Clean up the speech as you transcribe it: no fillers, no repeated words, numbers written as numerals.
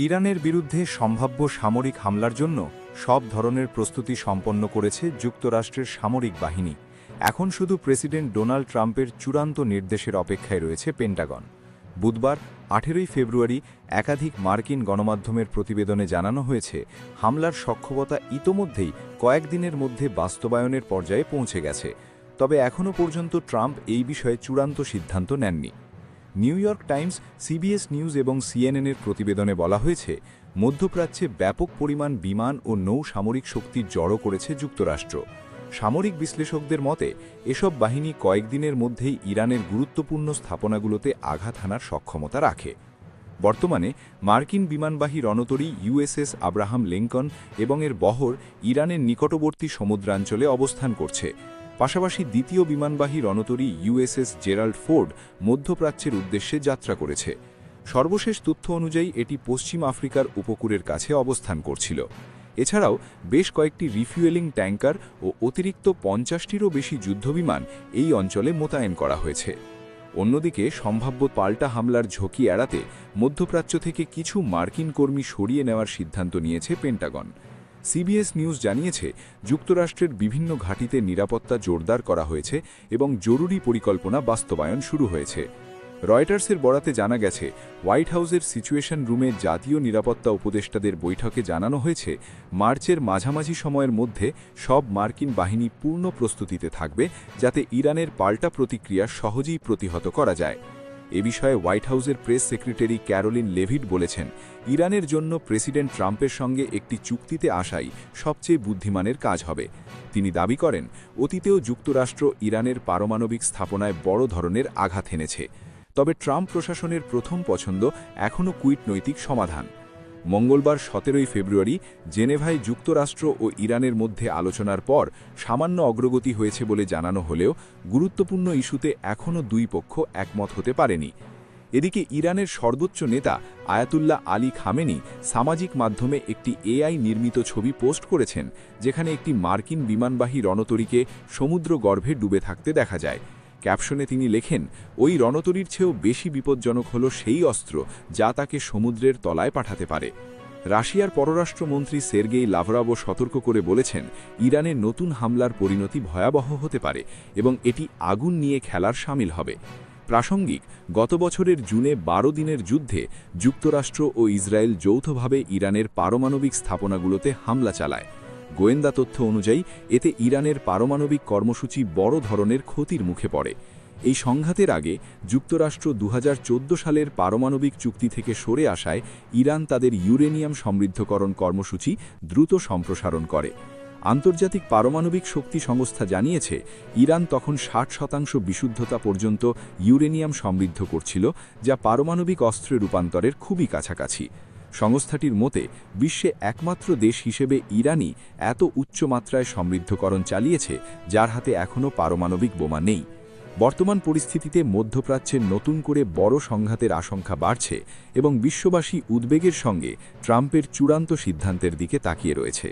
ইরানের বিরুদ্ধে সম্ভাব্য সামরিক হামলার জন্য সব ধরনের প্রস্তুতি সম্পন্ন করেছে যুক্তরাষ্ট্রের সামরিক বাহিনী। এখন শুধু প্রেসিডেন্ট ডোনাল্ড ট্রাম্পের চূড়ান্ত নির্দেশের অপেক্ষায় রয়েছে পেন্টাগন। বুধবার 18 ফেব্রুয়ারি একাধিক মার্কিন গণমাধ্যমের প্রতিবেদনে জানানো হয়েছে, হামলার সক্ষমতা ইতোমধ্যেই কয়েকদিনের মধ্যে বাস্তবায়নের পর্যায়ে পৌঁছে গেছে। তবে এখনও পর্যন্ত ট্রাম্প এই বিষয়ে চূড়ান্ত সিদ্ধান্ত নেননি। New York Times, CBS news এবং সিএনএনের প্রতিবেদনে বলা হয়েছে, মধ্যপ্রাচ্যে ব্যাপক পরিমাণ বিমান ও নৌ সামরিক শক্তি জড়ো করেছে যুক্তরাষ্ট্র। সামরিক বিশ্লেষকদের মতে এসব বাহিনী কয়েকদিনের মধ্যেই ইরানের গুরুত্বপূর্ণ স্থাপনাগুলোতে আঘাত হানার সক্ষমতা রাখে। বর্তমানে মার্কিন বিমানবাহী রণতরী ইউএসএস আব্রাহাম লিঙ্কন এবং এর বহর ইরানের নিকটবর্তী সমুদ্রাঞ্চলে অবস্থান করছে। পাশাপাশি দ্বিতীয় বিমানবাহী রণতরী ইউএসএস জেরাল্ড ফোর্ড মধ্যপ্রাচ্যের উদ্দেশ্যে যাত্রা করেছে। সর্বশেষ তথ্য অনুযায়ী এটি পশ্চিম আফ্রিকার উপকূলের কাছে অবস্থান করছিল। এছাড়াও বেশ কয়েকটি রিফুয়েলিং ট্যাঙ্কার ও অতিরিক্ত 50টিরও বেশি যুদ্ধবিমান এই অঞ্চলে মোতায়েন করা হয়েছে। অন্যদিকে সম্ভাব্য পাল্টা হামলার ঝুঁকি এড়াতে মধ্যপ্রাচ্য থেকে কিছু মার্কিন কর্মী সরিয়ে নেওয়ার সিদ্ধান্ত নিয়েছে পেন্টাগন। সিবিএস নিউজ জানিয়েছে, যুক্তরাষ্ট্রের বিভিন্ন ঘাঁটিতে নিরাপত্তা জোরদার করা হয়েছে এবং জরুরি পরিকল্পনা বাস্তবায়ন শুরু হয়েছে। রয়টার্সের বরাতে জানা গেছে, হোয়াইট হাউসের সিচুয়েশন রুমে জাতীয় নিরাপত্তা উপদেষ্টাদের বৈঠকে জানানো হয়েছে, মার্চের মাঝামাঝি সময়ের মধ্যে সব মার্কিন বাহিনী পূর্ণ প্রস্তুতিতে থাকবে, যাতে ইরানের পাল্টা প্রতিক্রিয়া সহজেই প্রতিহত করা যায়। এ বিষয়ে হোয়াইট হাউসের প্রেস সেক্রেটারি ক্যারোলিন লেভিট বলেছেন, ইরানের জন্য প্রেসিডেন্ট ট্রাম্পের সঙ্গে একটি চুক্তিতে আসাই সবচেয়ে বুদ্ধিমানের কাজ হবে। তিনি দাবি করেন, অতীতেও যুক্তরাষ্ট্র ইরানের পারমাণবিক স্থাপনায় বড় ধরনের আঘাত এনেছে। তবে ট্রাম্প প্রশাসনের প্রথম পছন্দ এখনও কূটনৈতিক সমাধান। মঙ্গলবার 17 ফেব্রুয়ারি জেনেভায় যুক্তরাষ্ট্র ও ইরানের মধ্যে আলোচনার পর সামান্য অগ্রগতি হয়েছে বলে জানানো হলেও গুরুত্বপূর্ণ ইস্যুতে এখনও দুই পক্ষ একমত হতে পারেনি। এদিকে ইরানের সর্বোচ্চ নেতা আয়াতুল্লাহ আলী খামেনি সামাজিক মাধ্যমে একটি এআই নির্মিত ছবি পোস্ট করেছেন, যেখানে একটি মার্কিন বিমানবাহী রণতরীকে সমুদ্রগর্ভে ডুবে থাকতে দেখা যায়। ক্যাপশনে তিনি লেখেন, ওই রণতরীর চেয়েও বেশি বিপজ্জনক হল সেই অস্ত্র যা তাকে সমুদ্রের তলায় পাঠাতে পারে। রাশিয়ার পররাষ্ট্রমন্ত্রী সের্গেই লাভরভও সতর্ক করে বলেছেন, ইরানের নতুন হামলার পরিণতি ভয়াবহ হতে পারে এবং এটি আগুন নিয়ে খেলার শামিল হবে। প্রাসঙ্গিক, গত বছরের জুনে 12 দিনের যুদ্ধে যুক্তরাষ্ট্র ও ইসরায়েল যৌথভাবে ইরানের পারমাণবিক স্থাপনাগুলোতে হামলা চালায়। গোয়েন্দা তথ্য অনুযায়ী এতে ইরানের পারমাণবিক কর্মসূচি বড় ধরনের ক্ষতির মুখে পড়ে। এই সংঘাতের আগে যুক্তরাষ্ট্র 2014 সালের পারমাণবিক চুক্তি থেকে সরে আসায় ইরান তাদের ইউরেনিয়াম সমৃদ্ধকরণ কর্মসূচি দ্রুত সম্প্রসারণ করে। আন্তর্জাতিক পারমাণবিক শক্তি সংস্থা জানিয়েছে, ইরান তখন 60% বিশুদ্ধতা পর্যন্ত ইউরেনিয়াম সমৃদ্ধ করছিল, যা পারমাণবিক অস্ত্রে রূপান্তরের খুবই কাছাকাছি। সংস্থাটির মতে, বিশ্বে একমাত্র দেশ হিসেবে ইরানই এত উচ্চমাত্রায় সমৃদ্ধকরণ চালিয়েছে, যার হাতে এখনও পারমাণবিক বোমা নেই। বর্তমান পরিস্থিতিতে মধ্যপ্রাচ্যের নতুন করে বড় সংঘাতের আশঙ্কা বাড়ছে এবং বিশ্ববাসী উদ্বেগের সঙ্গে ট্রাম্পের চূড়ান্ত সিদ্ধান্তের দিকে তাকিয়ে রয়েছে।